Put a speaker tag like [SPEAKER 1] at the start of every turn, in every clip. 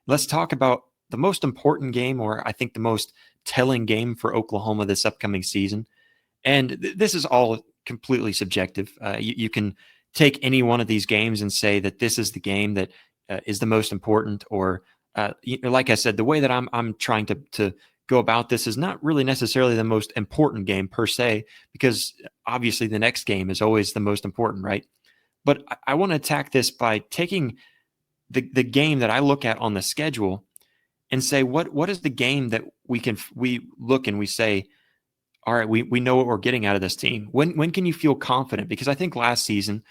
[SPEAKER 1] let's talk about the most important game, or I think the most telling game for Oklahoma this upcoming season. And this is all completely subjective. You can take any one of these games and say that this is the game that is the most important, or like I said, the way that I'm trying to go about this is not really necessarily the most important game per se, because obviously the next game is always the most important, right? But I want to attack this by taking the game that I look at on the schedule and say, what is the game that we look and we say, all right, we know what we're getting out of this team. When can you feel confident? Because I think last season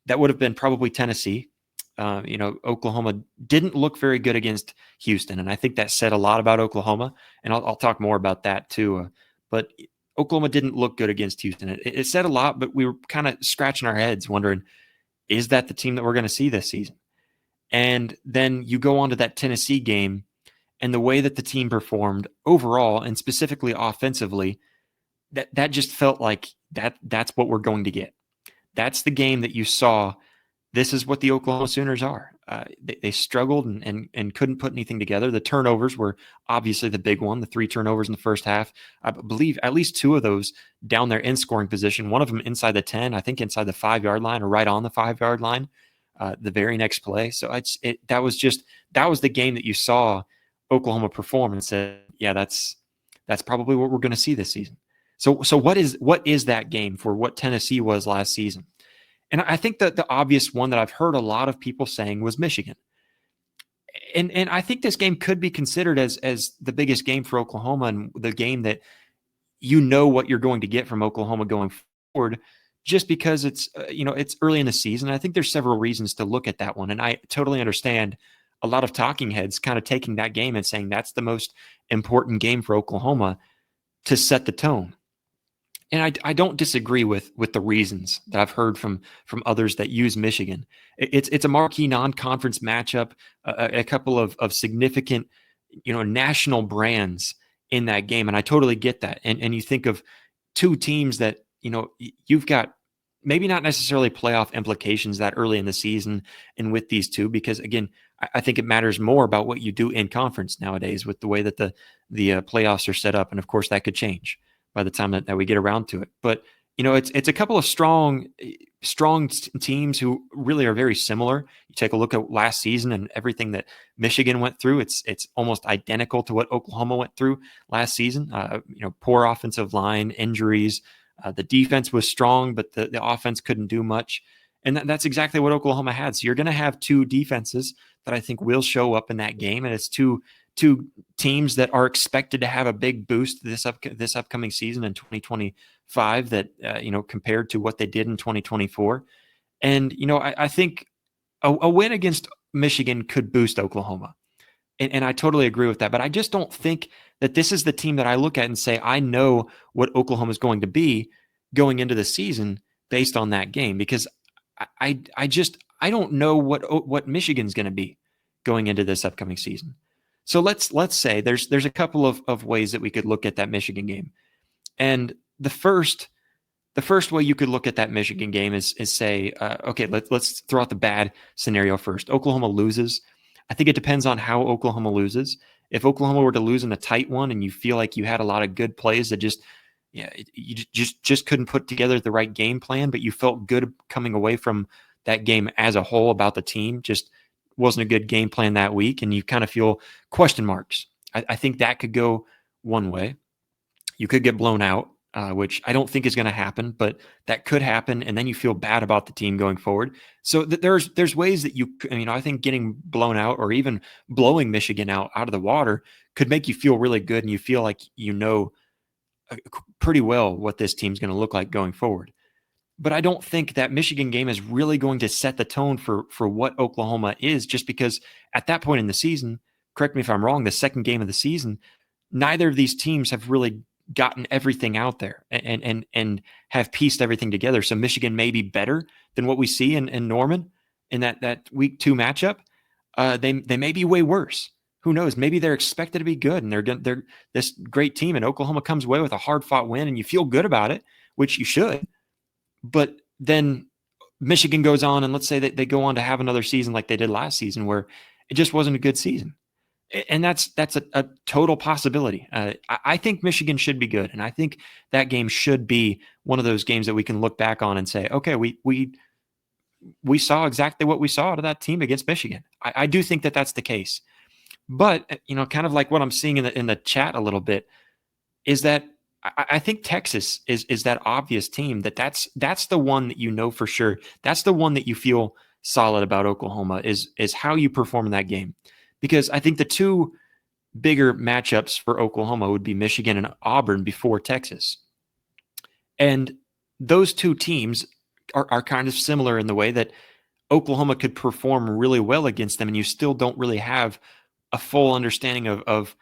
[SPEAKER 1] that would have been probably Tennessee. Oklahoma didn't look very good against Houston, and I think that said a lot about Oklahoma. And I'll talk more about that too. But Oklahoma didn't look good against Houston. It said a lot, but we were kind of scratching our heads, wondering, is that the team that we're going to see this season? And then you go on to that Tennessee game, and the way that the team performed overall, and specifically offensively, that just felt like that's what we're going to get. That's the game that you saw. This is what the Oklahoma Sooners are. They struggled and couldn't put anything together. The turnovers were obviously the big one, the 3 turnovers in the first half. I believe at least 2 of those down there in scoring position, one of them inside the 10, I think inside the 5-yard line or right on the 5-yard line, the very next play. So that was the game that you saw Oklahoma perform and said, yeah, that's probably what we're going to see this season. So what is that game for what Tennessee was last season? And I think that the obvious one that I've heard a lot of people saying was Michigan. And I think this game could be considered as the biggest game for Oklahoma, and the game that you know what you're going to get from Oklahoma going forward, just because it's it's early in the season. I think there's several reasons to look at that one, and I totally understand a lot of talking heads kind of taking that game and saying that's the most important game for Oklahoma to set the tone. And I don't disagree with the reasons that I've heard from others that use Michigan. It's a marquee non-conference matchup, a couple of significant national brands in that game, and I totally get that. And you think of 2 teams that you've got maybe not necessarily playoff implications that early in the season, and with these 2, because again, I think it matters more about what you do in conference nowadays with the way that the playoffs are set up, and of course that could change by the time that we get around to it. But it's a couple of strong teams who really are very similar. You take a look at last season and everything that Michigan went through. It's almost identical to what Oklahoma went through last season. Poor offensive line, injuries. The defense was strong, but the offense couldn't do much. And that's exactly what Oklahoma had. So you're going to have 2 defenses that I think will show up in that game, and it's two teams that are expected to have a big boost this upcoming season in 2025 that compared to what they did in 2024. And I think a win against Michigan could boost Oklahoma, and I totally agree with that. But I just don't think that this is the team that I look at and say I know what Oklahoma is going to be going into the season based on that game, because I don't know what Michigan's going to be going into this upcoming season. So let's say there's a couple of ways that we could look at that Michigan game. And the first way you could look at that Michigan game is say, okay, let's throw out the bad scenario first. Oklahoma loses. I think it depends on how Oklahoma loses. If Oklahoma were to lose in a tight one and you feel like you had a lot of good plays that you just couldn't put together the right game plan, but you felt good coming away from that game as a whole about the team, just wasn't a good game plan that week, and you kind of feel question marks. I think that could go one way. You could get blown out, which I don't think is going to happen, but that could happen, and then you feel bad about the team going forward. So there's ways that I think getting blown out or even blowing Michigan out of the water could make you feel really good, and you feel like pretty well what this team's going to look like going forward. But I don't think that Michigan game is really going to set the tone for what Oklahoma is, just because at that point in the season, correct me if I'm wrong, the second game of the season, neither of these teams have really gotten everything out there and have pieced everything together. So Michigan may be better than what we see in Norman in that week 2 matchup. They may be way worse. Who knows? Maybe they're expected to be good, and they're this great team, and Oklahoma comes away with a hard-fought win, and you feel good about it, which you should. But then Michigan goes on, and let's say that they go on to have another season like they did last season, where it just wasn't a good season. And that's a total possibility. I think Michigan should be good, and I think that game should be one of those games that we can look back on and say, okay, we saw exactly what we saw out of that team against Michigan. I do think that that's the case, but kind of like what I'm seeing in the chat a little bit is that I think Texas is that obvious team that's the one that for sure. That's the one that you feel solid about. Oklahoma is how you perform in that game, because I think the two bigger matchups for Oklahoma would be Michigan and Auburn before Texas. And those two teams are kind of similar in the way that Oklahoma could perform really well against them, and you still don't really have a full understanding of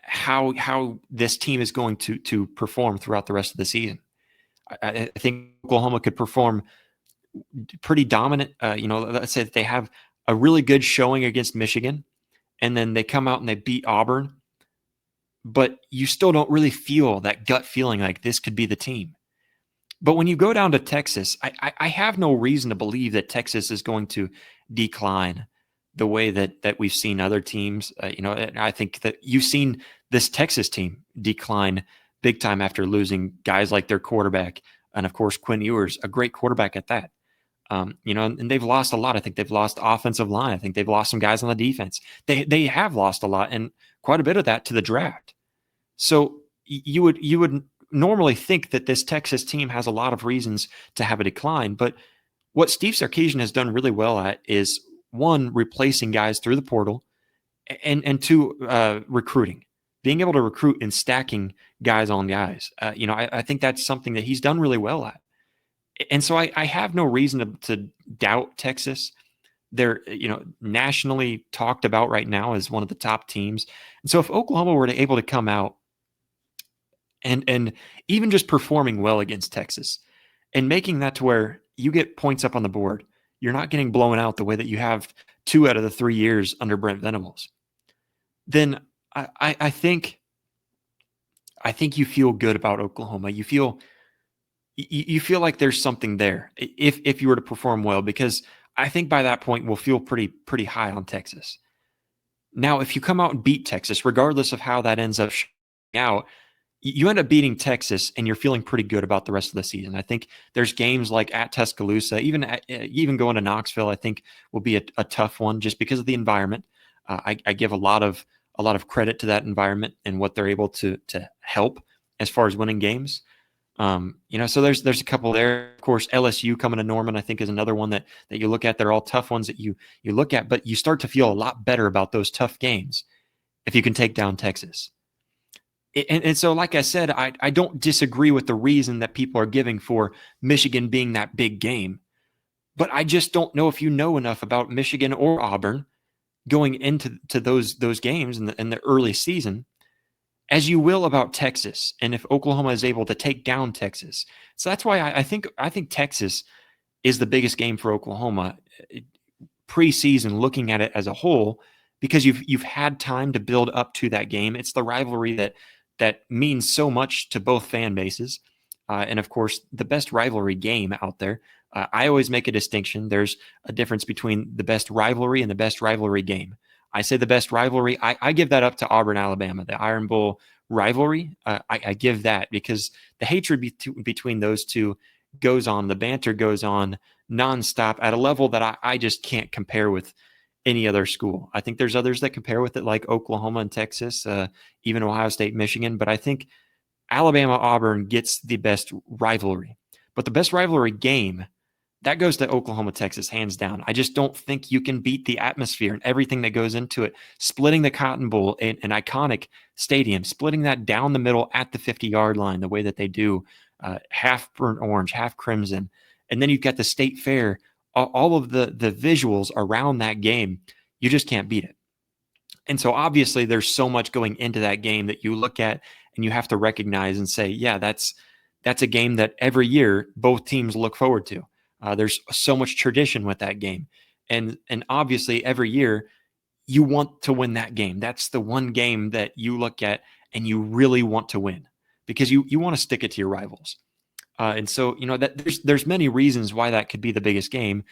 [SPEAKER 1] how this team is going to perform throughout the rest of the season. I think Oklahoma could perform pretty dominant. Let's say that they have a really good showing against Michigan, and then they come out and they beat Auburn, but you still don't really feel that gut feeling like this could be the team. But when you go down to Texas, I have no reason to believe that Texas is going to decline the way that we've seen other teams. I think that you've seen this Texas team decline big time after losing guys like their quarterback, and of course Quinn Ewers, a great quarterback at that. And they've lost a lot. I think they've lost offensive line. I think they've lost some guys on the defense. They have lost a lot, and quite a bit of that to the draft. So you would normally think that this Texas team has a lot of reasons to have a decline, but what Steve Sarkisian has done really well at is, one, replacing guys through the portal, and two, recruiting, being able to recruit and stacking guys on guys. I think that's something that he's done really well at. And so I have no reason to doubt Texas. They're nationally talked about right now as one of the top teams. And so if Oklahoma were able to come out and even just performing well against Texas and making that to where you get points up on the board, you're not getting blown out the way that you have 2 out of the 3 years under Brent Venables, then I think you feel good about Oklahoma. You feel like there's something there if you were to perform well, because I think by that point we'll feel pretty high on Texas. Now, if you come out and beat Texas, regardless of how that ends up showing out, you end up beating Texas and you're feeling pretty good about the rest of the season. I think there's games like at Tuscaloosa, even going to Knoxville, I think will be a tough one just because of the environment. I give a lot of credit to that environment and what they're able to help as far as winning games. So there's a couple there. Of course, LSU coming to Norman, I think, is another one that you look at. They're all tough ones that you look at, but you start to feel a lot better about those tough games if you can take down Texas. And so, like I said, I don't disagree with the reason that people are giving for Michigan being that big game, but I just don't know if you know enough about Michigan or Auburn going into those games in the early season as you will about Texas, and if Oklahoma is able to take down Texas. So that's why I think Texas is the biggest game for Oklahoma preseason, looking at it as a whole, because you've had time to build up to that game. It's the rivalry that means so much to both fan bases, and of course the best rivalry game out there. I always make a distinction. There's a difference between the best rivalry and the best rivalry game. I say the best rivalry, I give that up to Auburn, Alabama, the Iron Bowl rivalry. I give that because the hatred between those two goes on. The banter goes on nonstop at a level that I just can't compare with any other school. I think there's others that compare with it, like Oklahoma and Texas, even Ohio State, Michigan. But I think Alabama, Auburn gets the best rivalry. But the best rivalry game, that goes to Oklahoma, Texas, hands down. I just don't think you can beat the atmosphere and everything that goes into it. Splitting the Cotton Bowl, an iconic stadium, splitting that down the middle at the 50-yard line the way that they do, half burnt orange, half crimson. And then you've got the State Fair, all of the visuals around that game. You just can't beat it. And so obviously there's so much going into that game that you look at and you have to recognize and say, yeah, that's a game that every year both teams look forward to. There's so much tradition with that game. And obviously every year you want to win that game. That's the one game that you look at and you really want to win because you want to stick it to your rivals. And so, that there's many reasons why that could be the biggest game,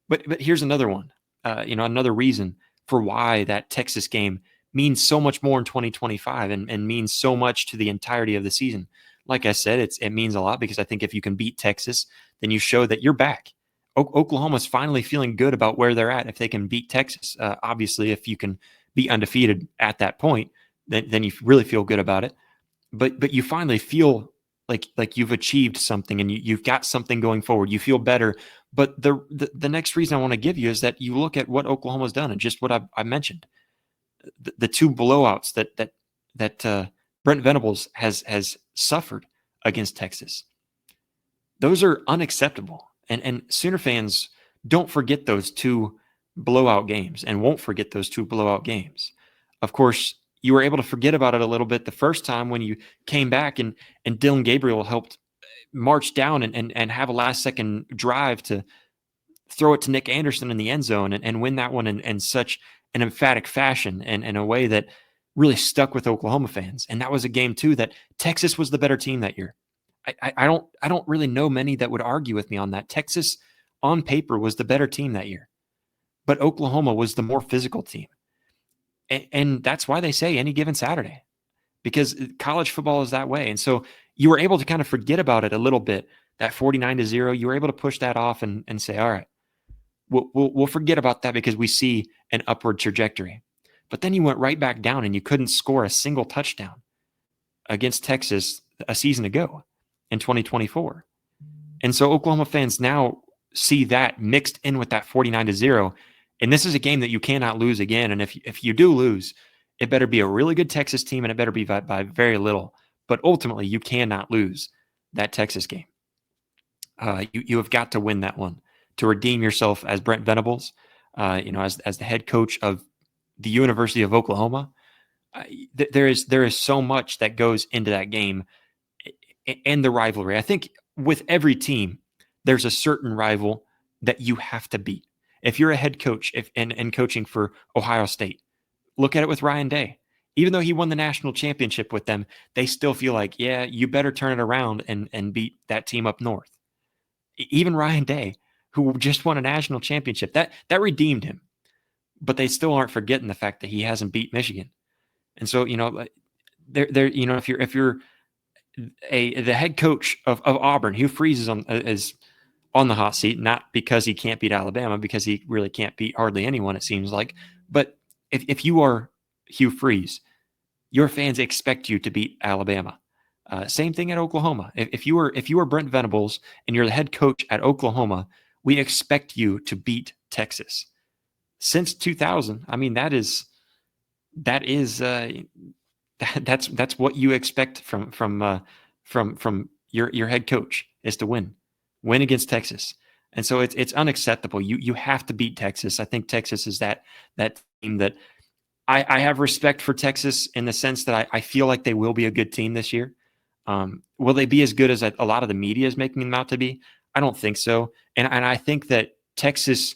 [SPEAKER 1] but here's another one, another reason for why that Texas game means so much more in 2025 and means so much to the entirety of the season. Like I said, it means a lot because I think if you can beat Texas, then you show that you're back. Oklahoma's finally feeling good about where they're at if they can beat Texas. Obviously, if you can be undefeated at that point, then you really feel good about it. But you finally feel like you've achieved something and you've got something going forward. You feel better. But the next reason I want to give you is that you look at what Oklahoma's done and just what I mentioned. The two blowouts that Brent Venables has suffered against Texas. Those are unacceptable. And Sooner fans don't forget those two blowout games and won't forget those two blowout games. Of course, you were able to forget about it a little bit the first time when you came back and Dylan Gabriel helped march down and have a last second drive to throw it to Nick Anderson in the end zone and win that one in such an emphatic fashion and in a way that really stuck with Oklahoma fans. And that was a game too that Texas was the better team that year. I don't really know many that would argue with me on that. Texas on paper was the better team that year, but Oklahoma was the more physical team. And that's why they say any given Saturday, because college football is that way. And so you were able to kind of forget about it a little bit, that 49-0. You were able to push that off and say, all right, we'll forget about that because we see an upward trajectory. But then you went right back down and you couldn't score a single touchdown against Texas a season ago in 2024. And so Oklahoma fans now see that mixed in with that 49-0. And this is a game that you cannot lose again. And if you do lose, it better be a really good Texas team and it better be by very little. But ultimately, you cannot lose that Texas game. You have got to win that one to redeem yourself as Brent Venables, as the head coach of the University of Oklahoma. There is so much that goes into that game and the rivalry. I think with every team, there's a certain rival that you have to beat. If you're a head coach and coaching for Ohio State, look at it with Ryan Day. Even though he won the national championship with them, they still feel like, yeah, you better turn it around and beat that team up north. Even Ryan Day, who just won a national championship, that redeemed him. But they still aren't forgetting the fact that he hasn't beat Michigan. And so, if you're the head coach of Auburn, Hugh Freeze is on the hot seat, not because he can't beat Alabama, because he really can't beat hardly anyone, it seems like. But if you are Hugh Freeze, your fans expect you to beat Alabama. Same thing at Oklahoma. If you are Brent Venables and you're the head coach at Oklahoma, we expect you to beat Texas. Since 2000, I mean that's what you expect from your head coach is to win against Texas. And so it's unacceptable. You have to beat Texas. I think Texas is that team that I have respect for Texas in the sense that I feel like they will be a good team this year. Will they be as good as a lot of the media is making them out to be? I don't think so. And I think that Texas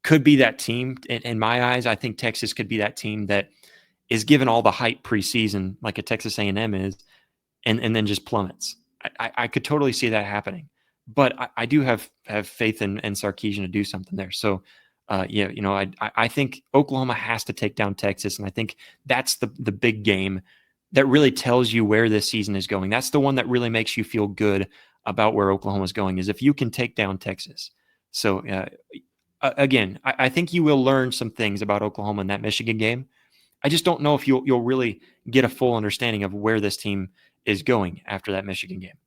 [SPEAKER 1] could be that team. In my eyes, I think Texas could be that team that is given all the hype preseason, like a Texas A&M is, and then just plummets. I could totally see that happening. But I do have faith in Sarkisian to do something there. So, I think Oklahoma has to take down Texas, and I think that's the big game that really tells you where this season is going. That's the one that really makes you feel good about where Oklahoma is going, is if you can take down Texas. So, again, I think you will learn some things about Oklahoma in that Michigan game. I just don't know if you'll really get a full understanding of where this team is going after that Michigan game,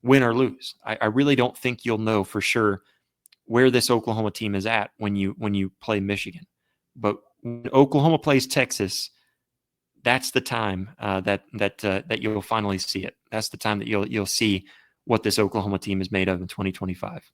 [SPEAKER 1] win or lose. I really don't think you'll know for sure where this Oklahoma team is at when you play Michigan. But when Oklahoma plays Texas, that's the time that you'll finally see it. That's the time that you'll see what this Oklahoma team is made of in 2025.